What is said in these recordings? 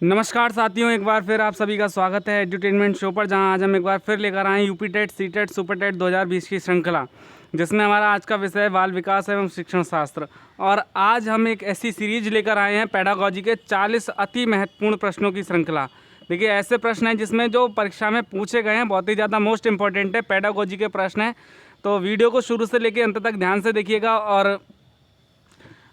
नमस्कार साथियों, एक बार फिर आप सभी का स्वागत है एड्यूटेनमेंट शो पर, जहां आज हम एक बार फिर लेकर आए हैं UP TET C TET super TET 2020 की श्रृंखला, जिसमें हमारा आज का विषय है बाल विकास एवं शिक्षण शास्त्र। और आज हम एक ऐसी सीरीज लेकर आए हैं पेडागोजी के 40 अति महत्वपूर्ण प्रश्नों की श्रृंखला। देखिए, ऐसे प्रश्न हैं जिसमें जो परीक्षा में पूछे गए हैं, बहुत ही ज़्यादा मोस्ट इंपॉर्टेंट है, पेडागोजी के प्रश्न हैं। तो वीडियो को शुरू से लेकर अंत तक ध्यान से देखिएगा। और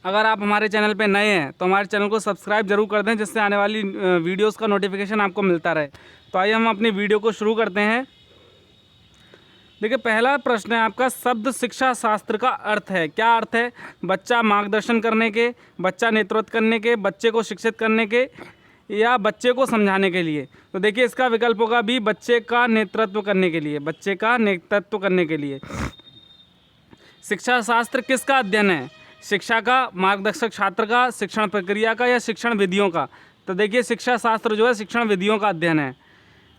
अगर आप हमारे चैनल पे नए हैं तो हमारे चैनल को सब्सक्राइब जरूर कर दें, जिससे आने वाली वीडियोस का नोटिफिकेशन आपको मिलता रहे। तो आइए हम अपनी वीडियो को शुरू करते हैं। देखिए, पहला प्रश्न है आपका, शब्द शिक्षा शास्त्र का अर्थ है। क्या अर्थ है? बच्चा मार्गदर्शन करने के, बच्चा नेतृत्व करने के, बच्चे को शिक्षित करने के, या बच्चे को समझाने के लिए। तो देखिए, इसका विकल्प होगा बी, बच्चे का नेतृत्व करने के लिए। बच्चे का नेतृत्व करने के लिए। शिक्षा शास्त्र किसका अध्ययन है? शिक्षा का, मार्गदर्शक छात्र का, शिक्षण प्रक्रिया का, या शिक्षण विधियों का? तो देखिए, शिक्षा शास्त्र जो है शिक्षण विधियों का अध्ययन है।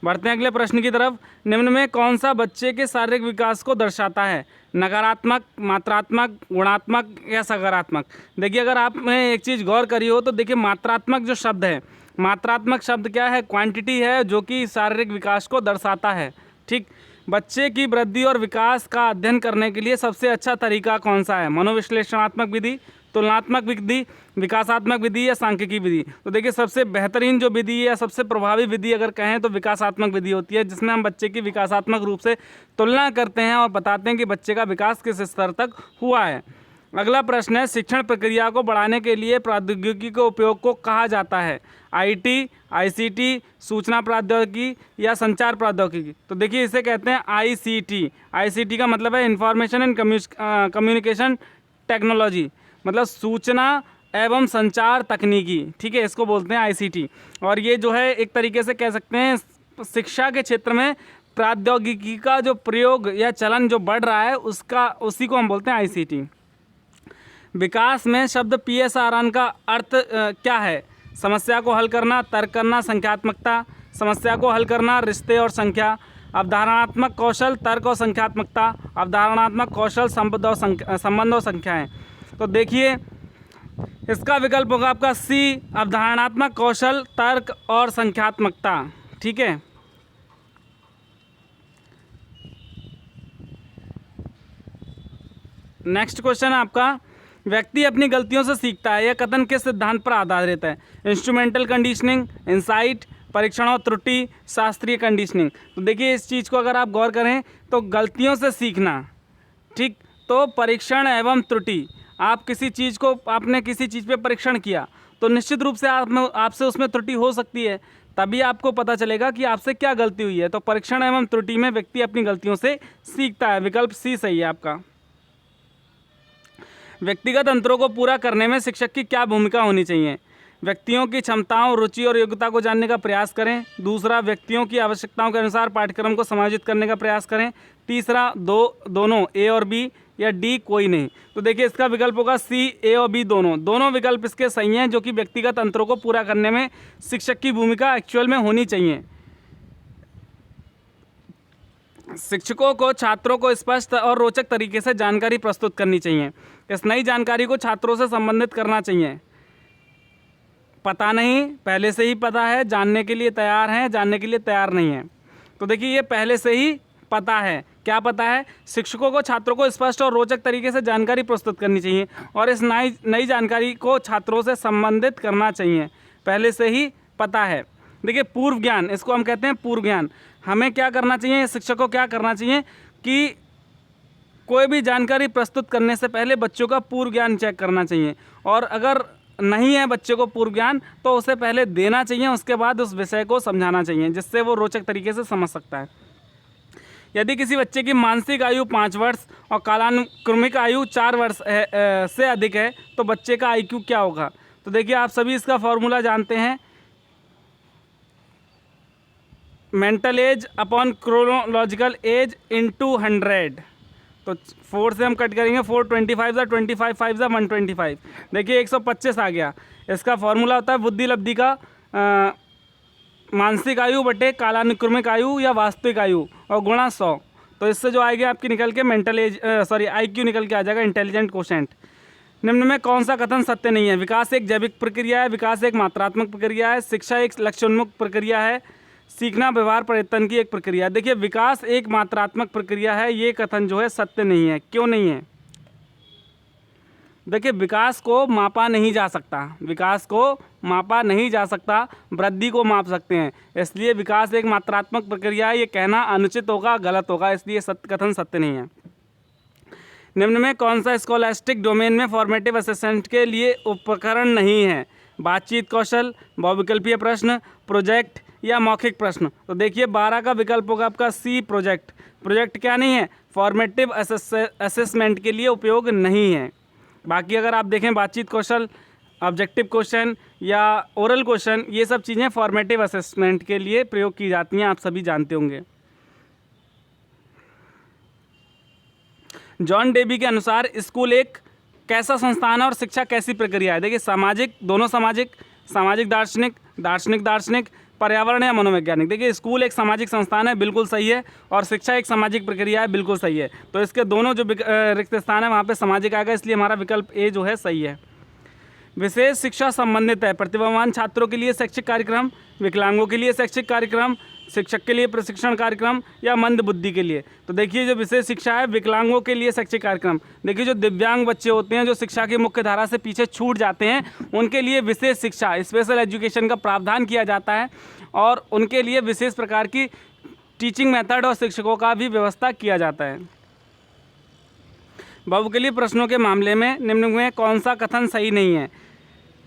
बढ़ते हैं अगले प्रश्न की तरफ। निम्न में कौन सा बच्चे के शारीरिक विकास को दर्शाता है? नकारात्मक, मात्रात्मक, गुणात्मक, या सकारात्मक? देखिए, अगर आपने एक चीज़ गौर करी हो तो देखिए, मात्रात्मक जो शब्द है, मात्रात्मक शब्द क्या है? क्वांटिटी है, जो कि शारीरिक विकास को दर्शाता है। ठीक। बच्चे की वृद्धि और विकास का अध्ययन करने के लिए सबसे अच्छा तरीका कौन सा है? मनोविश्लेषणात्मक विधि, तुलनात्मक विधि, विकासात्मक विधि, या सांख्यिकी विधि? तो देखिए, सबसे बेहतरीन जो विधि है या सबसे प्रभावी विधि अगर कहें तो विकासात्मक विधि होती है, जिसमें हम बच्चे की विकासात्मक रूप से तुलना करते हैं और बताते हैं कि बच्चे का विकास किस स्तर तक हुआ है। अगला प्रश्न है, शिक्षण प्रक्रिया को बढ़ाने के लिए प्रौद्योगिकी के उपयोग को कहा जाता है? आईटी, आईसीटी, सूचना प्रौद्योगिकी, या संचार प्रौद्योगिकी? तो देखिए, इसे कहते हैं आईसीटी। आईसीटी का मतलब है इंफॉर्मेशन एंड कम्युनिकेशन टेक्नोलॉजी, मतलब सूचना एवं संचार तकनीकी। ठीक है, इसको बोलते हैं आईसीटी। और ये जो है एक तरीके से कह सकते हैं शिक्षा के क्षेत्र में प्रौद्योगिकी का जो प्रयोग या चलन जो बढ़ रहा है उसी को हम बोलते हैं आईसीटी। विकास में शब्द PSRN का अर्थ क्या है? समस्या को हल करना, तर्क करना, संख्यात्मकता। समस्या को हल करना, रिश्ते और संख्या। अवधारणात्मक कौशल, तर्क और संख्यात्मकता। अवधारणात्मक कौशल, संबंध और संख्याएं। तो देखिए, इसका विकल्प होगा आपका सी, अवधारणात्मक कौशल, तर्क और संख्यात्मकता। ठीक है। नेक्स्ट क्वेश्चन है आपका, व्यक्ति अपनी गलतियों से सीखता है, यह कथन किस सिद्धांत पर आधारित है? इंस्ट्रूमेंटल कंडीशनिंग, इंसाइट, परीक्षण और त्रुटि, शास्त्रीय कंडीशनिंग? तो देखिए, इस चीज़ को अगर आप गौर करें तो गलतियों से सीखना, ठीक, तो परीक्षण एवं त्रुटि। आप किसी चीज़ को, आपने किसी चीज़ पे परीक्षण किया तो निश्चित रूप से आपसे उसमें त्रुटि हो सकती है, तभी आपको पता चलेगा कि आपसे क्या गलती हुई है। तो परीक्षण एवं त्रुटि में व्यक्ति अपनी गलतियों से सीखता है। विकल्प सी सही है आपका। व्यक्तिगत अंतरों को पूरा करने में शिक्षक की क्या भूमिका होनी चाहिए? व्यक्तियों की क्षमताओं, रुचि और योग्यता को जानने का प्रयास करें। दूसरा, व्यक्तियों की आवश्यकताओं के अनुसार पाठ्यक्रम को समायोजित करने का प्रयास करें। तीसरा, दोनों ए और बी, या डी कोई नहीं? तो देखिए, इसका विकल्प होगा सी, ए और बी दोनों विकल्प इसके सही हैं, जो कि व्यक्तिगत अंतरों को पूरा करने में शिक्षक की भूमिका एक्चुअल में होनी चाहिए। शिक्षकों को छात्रों को स्पष्ट और रोचक तरीके से जानकारी प्रस्तुत करनी चाहिए। इस नई जानकारी को छात्रों से संबंधित करना चाहिए। पता नहीं, पहले से ही पता है, जानने के लिए तैयार हैं, जानने के लिए तैयार नहीं है। तो देखिए, ये पहले से ही पता है। क्या पता है? शिक्षकों को छात्रों को स्पष्ट और रोचक तरीके से जानकारी प्रस्तुत करनी चाहिए और इस नई जानकारी को छात्रों से संबंधित करना चाहिए। पहले से ही पता है। देखिए, पूर्व ज्ञान, इसको हम कहते हैं पूर्व ज्ञान। हमें क्या करना चाहिए, शिक्षक को क्या करना चाहिए कि कोई भी जानकारी प्रस्तुत करने से पहले बच्चों का पूर्व ज्ञान चेक करना चाहिए, और अगर नहीं है बच्चे को पूर्व ज्ञान तो उसे पहले देना चाहिए, उसके बाद उस विषय को समझाना चाहिए, जिससे वो रोचक तरीके से समझ सकता है। यदि किसी बच्चे की मानसिक आयु 5 वर्ष और कालानुक्रमिक आयु 4 वर्ष से अधिक है तो बच्चे का IQ क्या होगा? तो देखिए, आप सभी इसका फॉर्मूला जानते हैं, mental as upon chronological age into 100। तो 4 से हम कट करेंगे, 4 25 ज़ा 25 5 ज़ा 125। देखिए, 125 आ गया। इसका फॉर्मूला होता है बुद्धि लब्धि का मानसिक आयु बटे कालानुक्रमिक आयु या वास्तविक आयु और गुणा 100। तो इससे जो आएगा आपकी निकल के मेंटल एज IQ निकल के आ जाएगा, इंटेलिजेंट कोशेंट। निम्न में कौन सा कथन सत्य नहीं है? विकास एक जैविक प्रक्रिया है, विकास एक मात्रात्मक प्रक्रिया है, शिक्षा एक लक्ष्योन्मुख प्रक्रिया है, सीखना व्यवहार परिवर्तन की एक प्रक्रिया है। देखिए विकास एक मात्रात्मक प्रक्रिया है, ये कथन जो है सत्य नहीं है। क्यों नहीं है? देखिए विकास को मापा नहीं जा सकता, विकास को मापा नहीं जा सकता, वृद्धि को माप सकते हैं, इसलिए विकास एक मात्रात्मक प्रक्रिया है। ये कहना अनुचित होगा, गलत होगा, इसलिए कथन सत्य नहीं है। निम्न में कौन सा स्कॉलास्टिक डोमेन में फॉर्मेटिव असेसमेंट के लिए उपकरण नहीं है? बातचीत कौशल, बहुविकल्पीय प्रश्न, प्रोजेक्ट या मौखिक प्रश्न। तो देखिए 12 का विकल्प होगा आपका सी, प्रोजेक्ट। प्रोजेक्ट क्या नहीं है? फॉर्मेटिव असेसमेंट के लिए उपयोग नहीं है। बाकी अगर आप देखें बातचीत कौशल, ऑब्जेक्टिव क्वेश्चन या ओरल क्वेश्चन, ये सब चीज़ें फॉर्मेटिव असेसमेंट के लिए प्रयोग की जाती हैं, आप सभी जानते होंगे। जॉन डेबी के अनुसार स्कूल एक कैसा संस्थान है और शिक्षा कैसी प्रक्रिया है? देखिए सामाजिक, दोनों सामाजिक, सामाजिक दार्शनिक, दार्शनिक दार्शनिक, पर्यावरण या मनोवैज्ञानिक। देखिए स्कूल एक सामाजिक संस्थान है, बिल्कुल सही है, और शिक्षा एक सामाजिक प्रक्रिया है, बिल्कुल सही है। तो इसके दोनों जो रिक्त स्थान है वहाँ पे सामाजिक आएगा, इसलिए हमारा विकल्प ए जो है सही है। विशेष शिक्षा संबंधित है, प्रतिभावान छात्रों के लिए शैक्षिक कार्यक्रम, विकलांगों के लिए शैक्षिक कार्यक्रम, शिक्षक के लिए प्रशिक्षण कार्यक्रम या मंद बुद्धि के लिए। तो देखिए जो विशेष शिक्षा है विकलांगों के लिए शैक्षिक कार्यक्रम। देखिए जो दिव्यांग बच्चे होते हैं, जो शिक्षा की मुख्य धारा से पीछे छूट जाते हैं, उनके लिए विशेष शिक्षा, स्पेशल एजुकेशन का प्रावधान किया जाता है और उनके लिए विशेष प्रकार की टीचिंग मेथड और शिक्षकों का भी व्यवस्था किया जाता है। बहुविकल्पीय प्रश्नों के मामले में निम्न में कौन सा कथन सही नहीं है?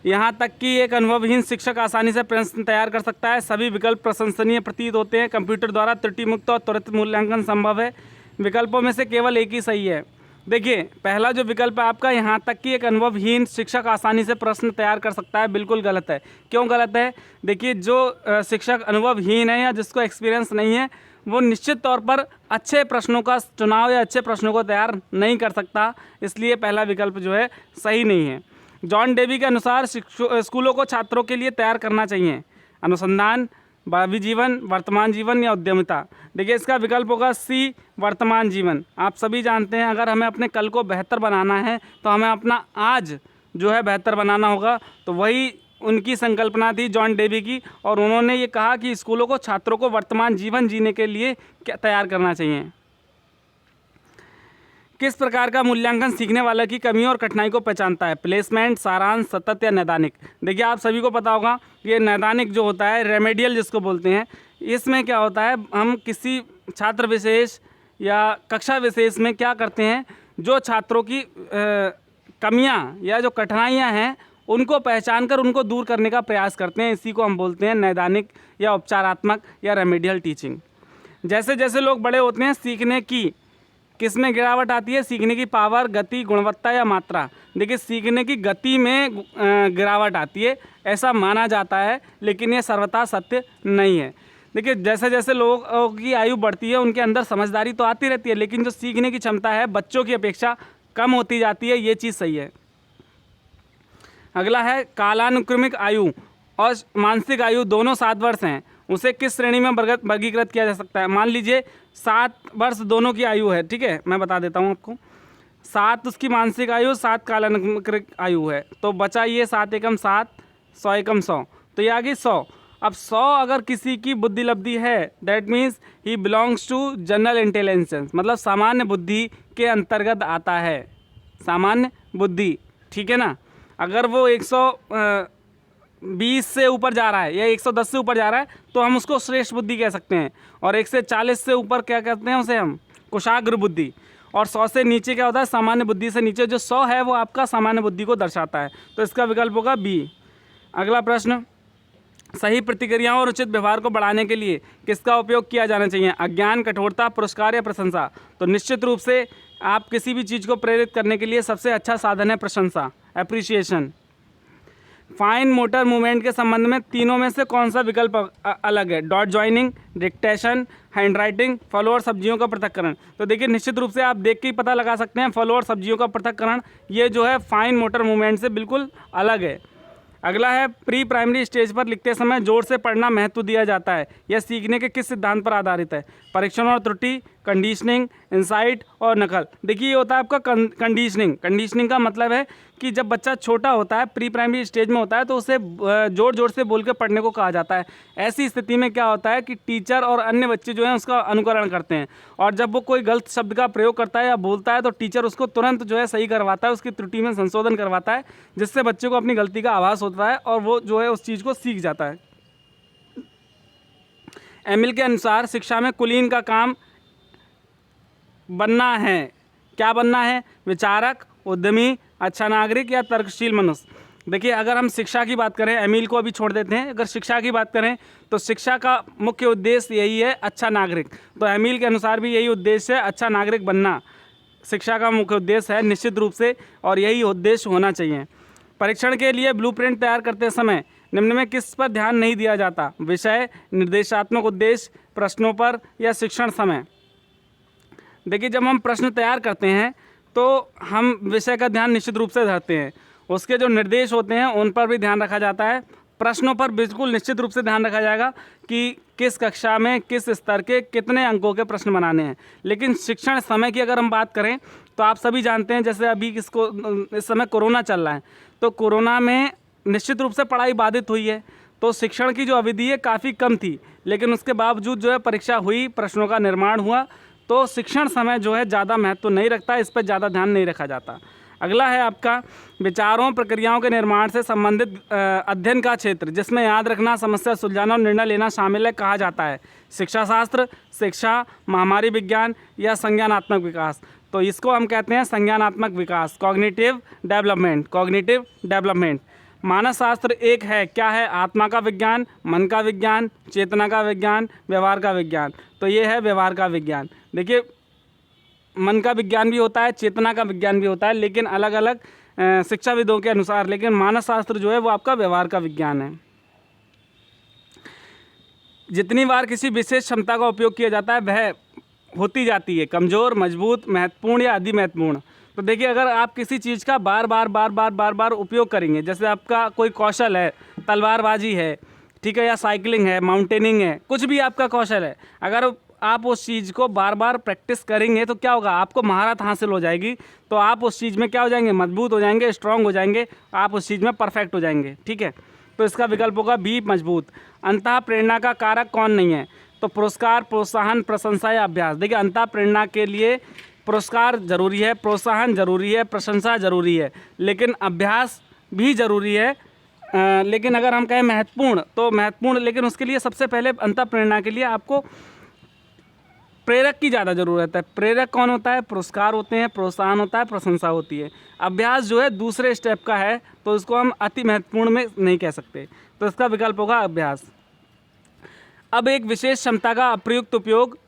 यहाँ तक कि एक अनुभवहीन शिक्षक आसानी से प्रश्न तैयार कर सकता है, सभी विकल्प प्रशंसनीय प्रतीत होते हैं, कंप्यूटर द्वारा त्रुटि मुक्त और त्वरित मूल्यांकन संभव है। विकल्पों में से केवल एक ही सही है। देखिए पहला जो विकल्प है आपका, यहाँ तक कि एक अनुभवहीन शिक्षक आसानी से प्रश्न तैयार कर सकता है, बिल्कुल गलत है। क्यों गलत है? देखिए जो शिक्षक अनुभवहीन है या जिसको एक्सपीरियंस नहीं है, वो निश्चित तौर पर अच्छे प्रश्नों का चुनाव या अच्छे प्रश्नों को तैयार नहीं कर सकता, इसलिए पहला विकल्प जो है सही नहीं है। जॉन डेबी के अनुसार स्कूलों को छात्रों के लिए तैयार करना चाहिए अनुसंधान, भावी जीवन, वर्तमान जीवन या उद्यमिता। देखिए इसका विकल्प होगा सी, वर्तमान जीवन। आप सभी जानते हैं अगर हमें अपने कल को बेहतर बनाना है तो हमें अपना आज जो है बेहतर बनाना होगा। तो वही उनकी संकल्पना थी जॉन डेबी की, और उन्होंने ये कहा कि स्कूलों को छात्रों को वर्तमान जीवन जीने के लिए तैयार करना चाहिए। किस प्रकार का मूल्यांकन सीखने वाले की कमियों और कठिनाई को पहचानता है? प्लेसमेंट, सारांश, सतत या नैदानिक। देखिए आप सभी को पता होगा ये नैदानिक जो होता है, रेमेडियल जिसको बोलते हैं, इसमें क्या होता है, हम किसी छात्र विशेष या कक्षा विशेष में क्या करते हैं, जो छात्रों की कमियां या जो कठिनाइयां हैं उनको पहचान कर उनको दूर करने का प्रयास करते हैं। इसी को हम बोलते हैं नैदानिक या उपचारात्मक या रेमेडियल टीचिंग। जैसे जैसे लोग बड़े होते हैं सीखने की किस में गिरावट आती है? सीखने की पावर, गति, गुणवत्ता या मात्रा। देखिए सीखने की गति में गिरावट आती है ऐसा माना जाता है, लेकिन ये सर्वथा सत्य नहीं है। देखिए जैसे जैसे लोगों की आयु बढ़ती है उनके अंदर समझदारी तो आती रहती है, लेकिन जो सीखने की क्षमता है बच्चों की अपेक्षा कम होती जाती है, ये चीज़ सही है। अगला है कालानुक्रमिक आयु और मानसिक आयु दोनों 7 वर्ष हैं, उसे किस श्रेणी में वर्गीकृत किया जा सकता है? मान लीजिए 7 वर्ष दोनों की आयु है, ठीक है, मैं बता देता हूँ आपको। 7 उसकी मानसिक आयु, 7 कालानुक्रमिक आयु है, तो बचा ये 7 एकम 7, 100 एकम 100, तो ये आ गई 100। अब 100 अगर किसी की बुद्धि लब्धि है, that means he belongs to general intelligence, मतलब सामान्य बुद्धि के अंतर्गत आता है, सामान्य बुद्धि, ठीक है ना। अगर वो 120 से ऊपर जा रहा है या 110 से ऊपर जा रहा है तो हम उसको श्रेष्ठ बुद्धि कह सकते हैं, और 140 से ऊपर क्या कहते हैं उसे हम? कुशाग्र बुद्धि। और 100 से नीचे क्या होता है? सामान्य बुद्धि से नीचे जो 100 है वो आपका सामान्य बुद्धि को दर्शाता है, तो इसका विकल्प होगा बी। अगला प्रश्न, सही प्रतिक्रियाओं और उचित व्यवहार को बढ़ाने के लिए किसका उपयोग किया जाना चाहिए? अज्ञान, कठोरता, पुरस्कार या प्रशंसा। तो निश्चित रूप से आप किसी भी चीज़ को प्रेरित करने के लिए सबसे अच्छा साधन है प्रशंसा, एप्रिसिएशन। फाइन मोटर मूवमेंट के संबंध में तीनों में से कौन सा विकल्प अलग है? डॉट जॉइनिंग, डिक्टेशन, हैंडराइटिंग, फलों और सब्जियों का पृथक्करण। तो देखिए निश्चित रूप से आप देख के ही पता लगा सकते हैं, फलों और सब्जियों का पृथक्करण ये जो है फाइन मोटर मूवमेंट से बिल्कुल अलग है। अगला है प्री प्राइमरी स्टेज पर लिखते समय जोर से पढ़ना महत्व दिया जाता है, यह सीखने के किस सिद्धांत पर आधारित है? परीक्षण और त्रुटि, कंडीशनिंग, इंसाइट और नकल। देखिए ये होता है आपका कंडीशनिंग। कंडीशनिंग का मतलब है कि जब बच्चा छोटा होता है, प्री प्राइमरी स्टेज में होता है, तो उसे जोर जोर से बोल के पढ़ने को कहा जाता है। ऐसी स्थिति में क्या होता है कि टीचर और अन्य बच्चे जो हैं उसका अनुकरण करते हैं, और जब वो कोई गलत शब्द का प्रयोग करता है या बोलता है तो टीचर उसको तुरंत जो है सही करवाता है, उसकी त्रुटि में संशोधन करवाता है, जिससे बच्चे को अपनी गलती का आभास होता है और वो जो है उस चीज़ को सीख जाता है। एमिल के अनुसार शिक्षा में कुलीन का काम बनना है। क्या बनना है? विचारक, उद्यमी, अच्छा नागरिक या तर्कशील मनुष्य। देखिए अगर हम शिक्षा की बात करें, एमिल को अभी छोड़ देते हैं, अगर शिक्षा की बात करें तो शिक्षा का मुख्य उद्देश्य यही है, अच्छा नागरिक। तो एमिल के अनुसार भी यही उद्देश्य है, अच्छा नागरिक बनना शिक्षा का मुख्य उद्देश्य है निश्चित रूप से, और यही उद्देश्य होना चाहिए। परीक्षण के लिए ब्लूप्रिंट तैयार करते समय निम्न में किस पर ध्यान नहीं दिया जाता? विषय, निर्देशात्मक उद्देश्य, प्रश्नों पर या शिक्षण समय। देखिए जब हम प्रश्न तैयार करते हैं तो हम विषय का ध्यान निश्चित रूप से धरते हैं, उसके जो निर्देश होते हैं उन पर भी ध्यान रखा जाता है, प्रश्नों पर बिल्कुल निश्चित रूप से ध्यान रखा जाएगा कि किस कक्षा में किस स्तर के कितने अंकों के प्रश्न बनाने हैं। लेकिन शिक्षण समय की अगर हम बात करें तो आप सभी जानते हैं, जैसे अभी इस समय कोरोना चल रहा है, तो कोरोना में निश्चित रूप से पढ़ाई बाधित हुई है, तो शिक्षण की जो अवधि है काफ़ी कम थी, लेकिन उसके बावजूद जो है परीक्षा हुई, प्रश्नों का निर्माण हुआ। तो शिक्षण समय जो है ज़्यादा महत्व नहीं रखता, इस पर ज़्यादा ध्यान नहीं रखा जाता। अगला है आपका विचारों, प्रक्रियाओं के निर्माण से संबंधित अध्ययन का क्षेत्र, जिसमें याद रखना, समस्या सुलझाना और निर्णय लेना शामिल है, कहा जाता है शिक्षा शास्त्र, शिक्षा, महामारी विज्ञान या संज्ञानात्मक विकास। तो इसको हम कहते हैं संज्ञानात्मक विकास, कॉग्निटिव डेवलपमेंट। Cognitive development. मानस शास्त्र एक है, क्या है? आत्मा का विज्ञान, मन का विज्ञान, चेतना का विज्ञान, व्यवहार का विज्ञान। तो ये है व्यवहार का विज्ञान। देखिए मन का विज्ञान भी होता है, चेतना का विज्ञान भी होता है, लेकिन अलग अलग शिक्षाविदों के अनुसार, लेकिन मानस शास्त्र जो है वो आपका व्यवहार का विज्ञान है। जितनी बार किसी विशेष क्षमता का उपयोग किया जाता है वह होती जाती है कमज़ोर, मजबूत, महत्वपूर्ण या अति महत्वपूर्ण। तो देखिए अगर आप किसी चीज़ का बार बार उपयोग करेंगे, जैसे आपका कोई कौशल है, तलवारबाजी है, ठीक है, या साइकिलिंग है, माउंटेनिंग है, कुछ भी आपका कौशल है, अगर आप उस चीज़ को बार बार प्रैक्टिस करेंगे तो क्या होगा? आपको महारत हासिल हो जाएगी, तो आप उस चीज़ में क्या हो जाएंगे? मजबूत हो जाएंगे, स्ट्रांग हो जाएंगे, आप उस चीज़ में परफेक्ट हो जाएंगे। ठीक है, तो इसका विकल्प होगा बी, मजबूत। अंतः प्रेरणा का कारक कौन नहीं है? तो पुरस्कार, प्रोत्साहन, प्रशंसा या अभ्यास। देखिए अंतः प्रेरणा के लिए पुरस्कार जरूरी है, प्रोत्साहन जरूरी है, प्रशंसा जरूरी है, लेकिन अभ्यास भी जरूरी है। लेकिन अगर हम कहें महत्वपूर्ण तो महत्वपूर्ण, लेकिन उसके लिए सबसे पहले अंतः प्रेरणा के लिए आपको प्रेरक की ज़्यादा ज़रूरत है। प्रेरक कौन होता है? पुरस्कार होते हैं, प्रोत्साहन होता है, प्रशंसा होती है। अभ्यास जो है दूसरे स्टेप का है, तो इसको हम अति महत्वपूर्ण में नहीं कह सकते, तो इसका विकल्प होगा अभ्यास। अब एक विशेष क्षमता का अप्रयुक्त उपयोग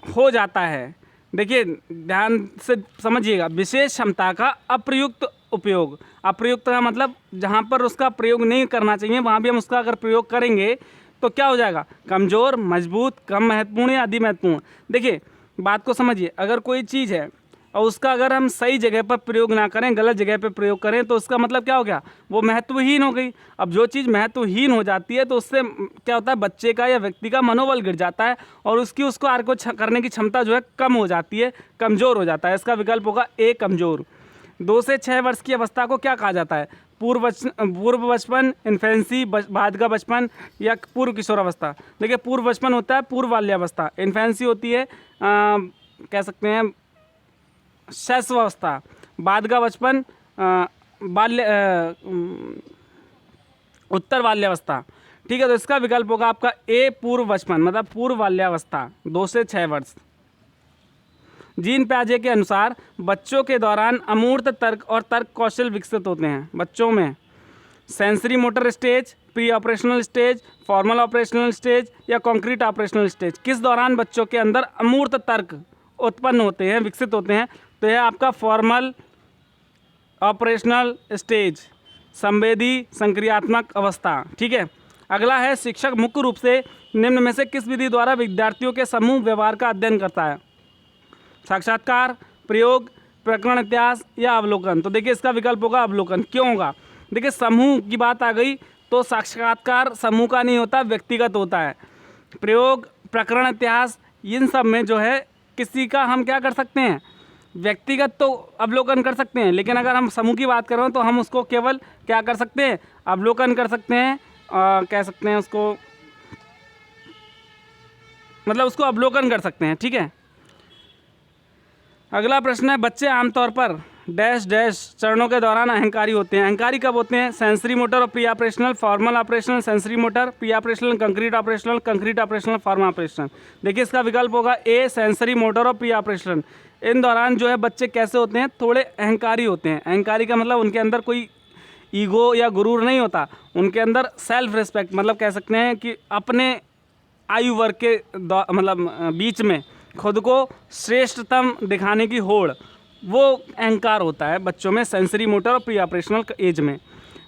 हो जाता है। देखिए ध्यान से समझिएगा, विशेष क्षमता का अप्रयुक्त उपयोग। अप्रयुक्त का मतलब जहाँ पर उसका प्रयोग नहीं करना चाहिए वहाँ भी हम उसका अगर प्रयोग करेंगे तो क्या हो जाएगा? कमज़ोर, मजबूत, कम महत्वपूर्ण या अति महत्वपूर्ण। देखिए बात को समझिए, अगर कोई चीज़ है और उसका अगर हम सही जगह पर प्रयोग ना करें, गलत जगह पर प्रयोग करें, तो उसका मतलब क्या हो गया? वो महत्वहीन हो गई। अब जो चीज़ महत्वहीन हो जाती है तो उससे क्या होता है? बच्चे का या व्यक्ति का मनोबल गिर जाता है और उसकी कार्य को करने की क्षमता जो है कम हो जाती है, कमज़ोर हो जाता है। इसका विकल्प होगा ए, कमज़ोर। 2 से 6 वर्ष की अवस्था को क्या कहा जाता है? पूर्व बचपन, इन्फेंसी, बाद का बचपन या पूर्व किशोरावस्था। देखिए पूर्व बचपन होता है पूर्व बाल्यावस्था, इन्फेंसी होती है कह सकते हैं शैशवावस्था, बाद का बचपन उत्तर बाल्यावस्था। ठीक है, तो इसका विकल्प होगा आपका ए, पूर्व बचपन, मतलब पूर्व बाल्यावस्था, 2 से 6 वर्ष। जीन प्याजे के अनुसार बच्चों के दौरान अमूर्त तर्क और तर्क कौशल विकसित होते हैं। बच्चों में sensory motor stage, pre operational stage, formal operational stage या कॉन्क्रीट ऑपरेशनल स्टेज। किस दौरान बच्चों के अंदर अमूर्त तर्क उत्पन्न होते हैं, विकसित होते हैं? तो यह आपका फॉर्मल ऑपरेशनल स्टेज, संवेदी संक्रियात्मक अवस्था। ठीक है, अगला है शिक्षक मुख्य रूप से निम्न में से किस विधि द्वारा विद्यार्थियों के समूह व्यवहार का अध्ययन करता है? साक्षात्कार, प्रयोग, प्रकरण इतिहास या अवलोकन। तो देखिए इसका विकल्प होगा अवलोकन। क्यों होगा? देखिए समूह की बात आ गई तो साक्षात्कार समूह का नहीं होता, व्यक्तिगत होता है। प्रयोग, प्रकरण इतिहास इन सब में जो है किसी का हम क्या कर सकते हैं, व्यक्तिगत तो अवलोकन कर सकते हैं, लेकिन अगर हम समूह की बात करें तो हम उसको केवल क्या कर सकते हैं, अवलोकन कर सकते हैं, कह सकते हैं उसको, मतलब उसको अवलोकन कर सकते हैं। ठीक है, अगला प्रश्न है, बच्चे आमतौर पर डैश डैश चरणों के दौरान अहंकारी होते हैं। अहंकारी कब होते हैं? सेंसरी मोटर और pre operational, formal operational, sensory motor, pre operational, concrete operational, concrete operational, formal operational. देखिए इसका विकल्प होगा ए, सेंसरी मोटर और प्री ऑपरेशनल। इन दौरान जो है बच्चे कैसे होते हैं, थोड़े अहंकारी होते हैं। अहंकारी का मतलब उनके अंदर कोई ईगो या गुरूर नहीं होता, उनके अंदर सेल्फ रिस्पेक्ट, मतलब कह सकते हैं कि अपने आयु वर्ग के मतलब बीच में खुद को श्रेष्ठतम दिखाने की होड़, वो अहंकार होता है बच्चों में सेंसरी मोटर और प्री ऑपरेशनल एज में।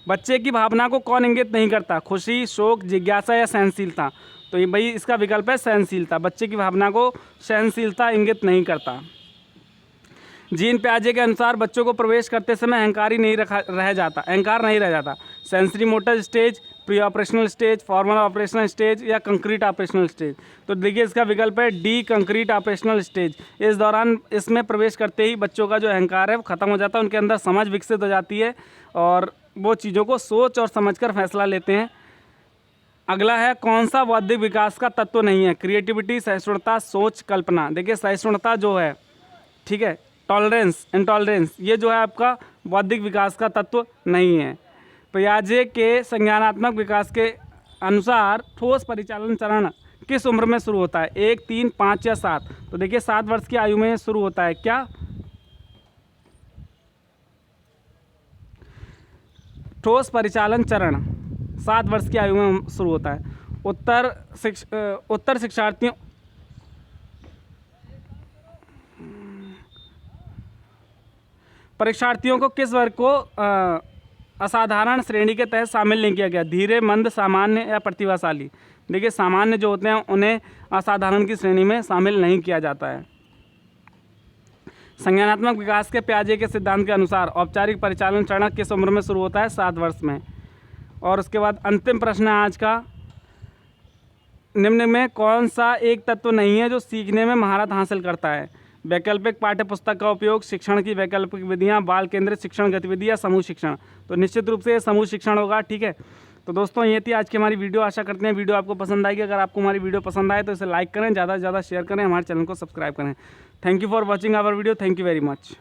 बच्चे की भावना को कौन इंगित नहीं करता? खुशी, शोक, जिज्ञासा या सहनशीलता? तो ये भाई इसका विकल्प है सहनशीलता। बच्चे की भावना को सहनशीलता इंगित नहीं करता। जीन प्याजे के अनुसार बच्चों को प्रवेश करते समय अहंकार नहीं रह जाता। Sensory motor stage, pre operational stage, formal operational stage या कंक्रीट ऑपरेशनल स्टेज? तो देखिए इसका विकल्प है डी, कंक्रीट ऑपरेशनल स्टेज। इस दौरान इसमें प्रवेश करते ही बच्चों का जो अहंकार है वो ख़त्म हो जाता है, उनके अंदर समझ विकसित हो जाती है और वो चीज़ों को सोच और समझकर फैसला लेते हैं। अगला है, कौन सा बौद्धिक विकास का तत्व नहीं है? क्रिएटिविटी, सहिष्णुता, सोच, कल्पना? देखिए सहिष्णुता जो है, ठीक है, टॉलरेंस, इंटॉलरेंस, ये जो है आपका बौद्धिक विकास का तत्व नहीं है। पियाजे के संज्ञानात्मक विकास के अनुसार ठोस परिचालन चरण किस उम्र में शुरू होता है? 1, 3, 5 या 7? तो देखिए 7 वर्ष की आयु में शुरू होता है। क्या ठोस परिचालन चरण 7 वर्ष की आयु में शुरू होता है। उत्तर शिक्षार्थियों परीक्षार्थियों को किस वर्ग को असाधारण श्रेणी के तहत शामिल नहीं किया गया? धीरे, मंद, सामान्य या प्रतिभाशाली? देखिए सामान्य जो होते हैं उन्हें असाधारण की श्रेणी में शामिल नहीं किया जाता है। संज्ञानात्मक विकास के प्याजे के सिद्धांत के अनुसार औपचारिक परिचालन चरण किस उम्र में शुरू होता है? 7 वर्ष में। और उसके बाद अंतिम प्रश्न है आज का, निम्न में कौन सा एक तत्व नहीं है जो सीखने में महारत हासिल करता है? वैकल्पिक पाठ्य पुस्तक का उपयोग, शिक्षण की वैकल्पिक विधियां, बाल केंद्रित शिक्षण गतिविधि या समूह शिक्षण? तो निश्चित रूप से ये समूह शिक्षण होगा। ठीक है, तो दोस्तों ये थी आज की हमारी वीडियो। आशा करते हैं वीडियो आपको पसंद आएगी। अगर आपको हमारी वीडियो पसंद आए तो इसे लाइक करें, ज़्यादा से ज़्यादा शेयर करें, हमारे चैनल को सब्सक्राइब करें। Thank you for watching our video. Thank you very much.